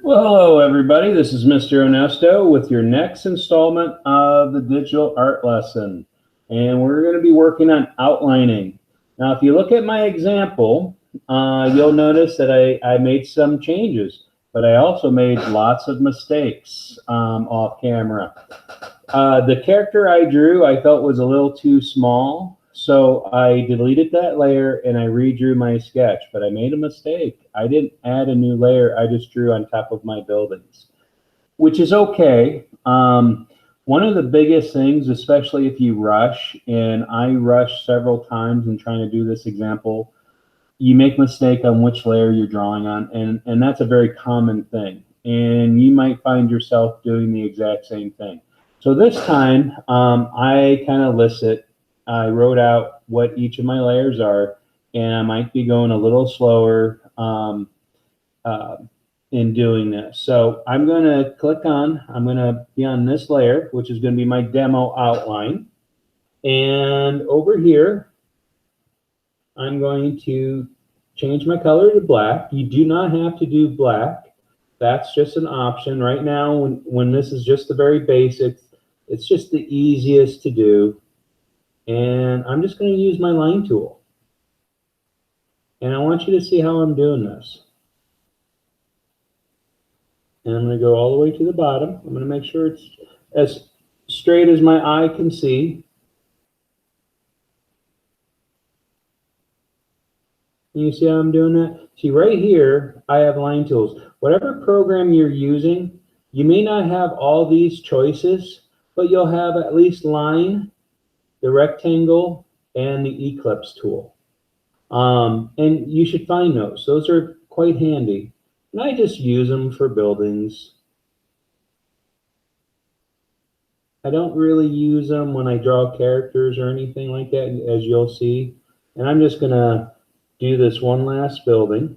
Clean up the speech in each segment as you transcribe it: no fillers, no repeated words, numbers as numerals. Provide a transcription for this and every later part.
Well, hello everybody. This is Mr. Onesto with your next installment of the digital art lesson. And we're going to be working on outlining. Now, if you look at my example, you'll notice that I made some changes, but I also made lots of mistakes off camera. The character I drew I felt was a little too small, so I deleted that layer and I redrew my sketch, but I made a mistake. I didn't add a new layer, I just drew on top of my buildings, which is okay. One of the biggest things, especially if you rush, and I rushed several times in trying to do this example, you make mistake on which layer you're drawing on, and that's a very common thing. And you might find yourself doing the exact same thing. So this time, I kind of listed, I wrote out what each of my layers are, and I might be going a little slower in doing this. So I'm going to I'm going to be on this layer, which is going to be my demo outline. And over here, I'm going to change my color to black. You do not have to do black. That's just an option. Right now, when this is just the very basics, it's just the easiest to do. And I'm just going to use my line tool. And I want you to see how I'm doing this. And I'm going to go all the way to the bottom. I'm going to make sure it's as straight as my eye can see. And you see how I'm doing that? See, right here, I have line tools. Whatever program you're using, you may not have all these choices, but you'll have at least line, the rectangle, and the Eclipse tool. And you should find those. Those are quite handy. And I just use them for buildings. I don't really use them when I draw characters or anything like that, as you'll see. And I'm just going to do this one last building.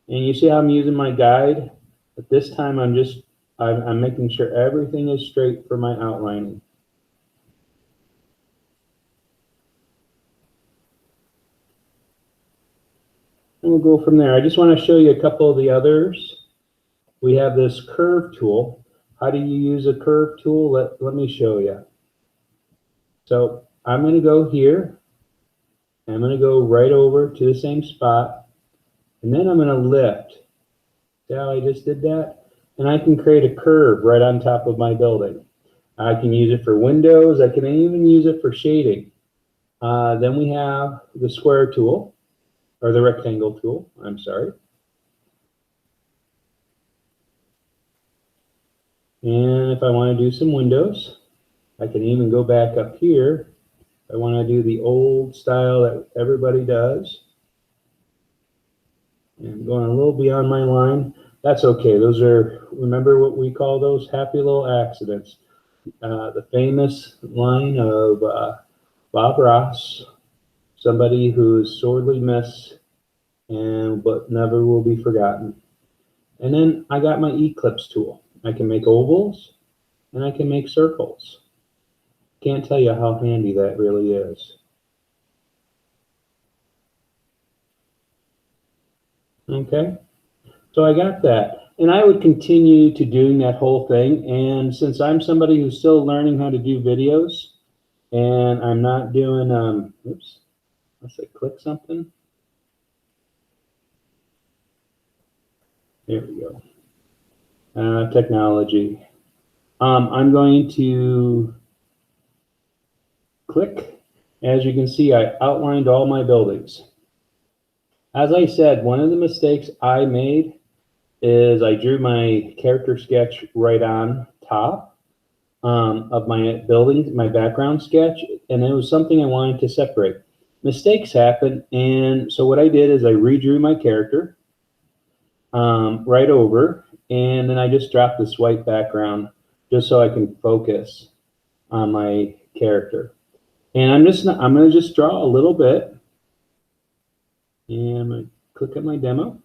And you see how I'm using my guide? But this time I'm making sure everything is straight for my outlining. And we'll go from there. I just want to show you a couple of the others. We have this curve tool. How do you use a curve tool? Let me show you. So I'm going to go here. I'm going to go right over to the same spot. And then I'm going to lift. See how I just did that? And I can create a curve right on top of my building. I can use it for windows. I can even use it for shading. Then we have the square tool, or the rectangle tool, I'm sorry. And if I want to do some windows, I can even go back up here. I want to do the old style that everybody does. And going a little beyond my line. That's okay. Those are, remember what we call those? Happy little accidents. The famous line of Bob Ross, somebody who is sorely missed but never will be forgotten. And then I got my Eclipse tool. I can make ovals and I can make circles. Can't tell you how handy that really is. Okay, so I got that. And I would continue to doing that whole thing. And since I'm somebody who's still learning how to do videos, and I'm not doing, oops, let's say click something. There we go. Technology. I'm going to click. As you can see, I outlined all my buildings. As I said, one of the mistakes I made is I drew my character sketch right on top of my building, my background sketch, and it was something I wanted to separate. Mistakes happen, and so what I did is I redrew my character right over, and then I just dropped this white background just so I can focus on my character. And I'm going to just draw a little bit, and I'm going to click on my demo.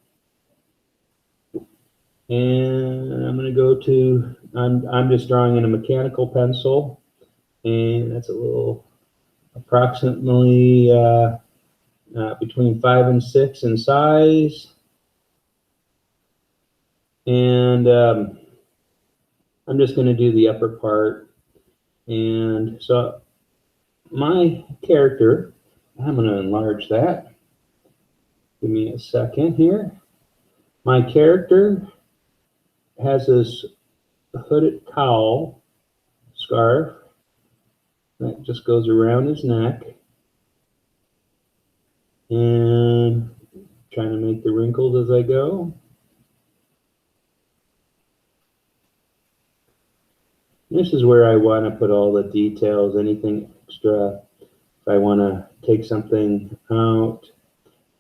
And I'm going to go to, I'm just drawing in a mechanical pencil, and that's a little approximately between 5 and 6 in size. And I'm just going to do the upper part. And so my character, I'm going to enlarge that. Give me a second here. My character has this hooded cowl scarf that just goes around his neck. And trying to make the wrinkles as I go. This is where I want to put all the details, anything extra. If I want to take something out.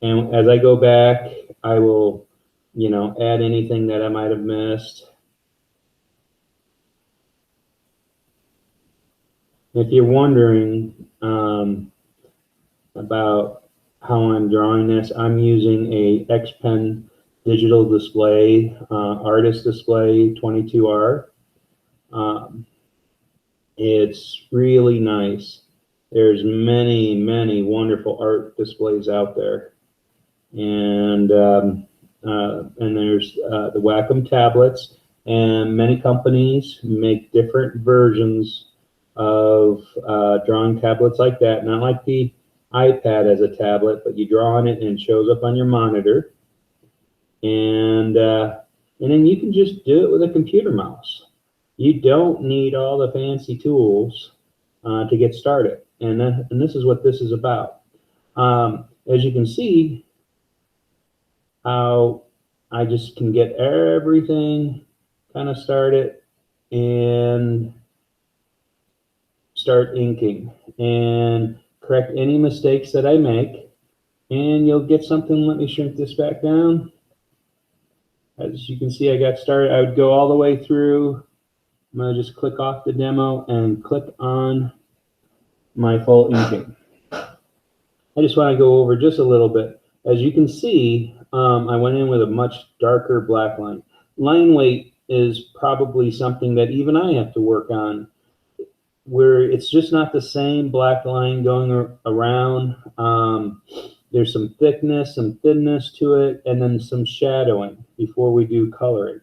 And as I go back, I will, add anything that I might have missed. If you're wondering about how I'm drawing this, I'm using a X Pen digital display, artist display 22R. It's really nice. There's many, many wonderful art displays out there. And there's the Wacom tablets, and many companies make different versions of drawing tablets like that. Not like the iPad as a tablet, but you draw on it and it shows up on your monitor. And then you can just do it with a computer mouse. You don't need all the fancy tools to get started. And this is what this is about. As you can see, how I just can get everything kind of started and start inking and correct any mistakes that I make, and you'll get something. Let me shrink this back down. As you can see, I got started. I would go all the way through. I'm going to just click off the demo and click on my full inking. I just want to go over just a little bit. As you can see, I went in with a much darker black line. Line weight is probably something that even I have to work on, where it's just not the same black line going around. There's some thickness, some thinness to it, and then some shadowing before we do coloring.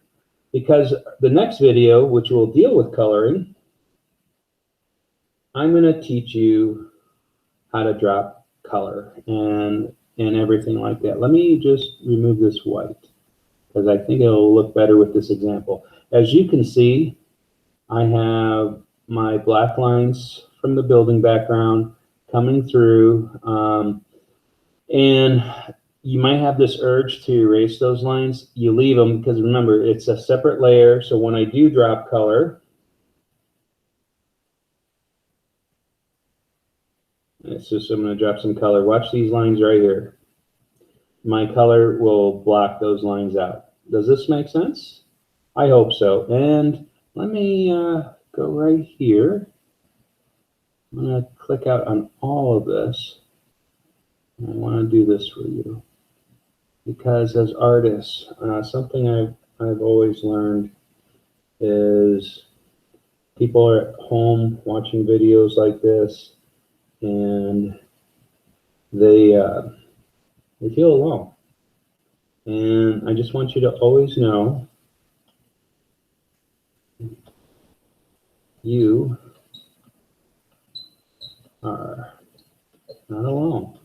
Because the next video, which will deal with coloring, I'm going to teach you how to drop color and everything like that. Let me just remove this white because I think it'll look better with this example. As you can see, I have my black lines from the building background coming through, and you might have this urge to erase those lines. You leave them because remember, it's a separate layer. So when I do drop color, it's just, I'm going to drop some color. Watch these lines right here. My color will block those lines out. Does this make sense? I hope so. And let me go right here. I'm going to click out on all of this. I want to do this for you. Because as artists, something I've always learned is people are at home watching videos like this, and they feel alone. And I just want you to always know you are not alone.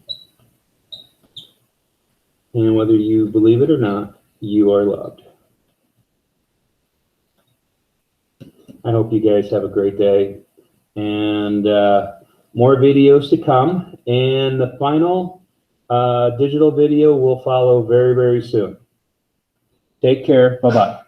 And whether you believe it or not, you are loved. I hope you guys have a great day. And more videos to come. And the final digital video will follow very, very soon. Take care. Bye-bye.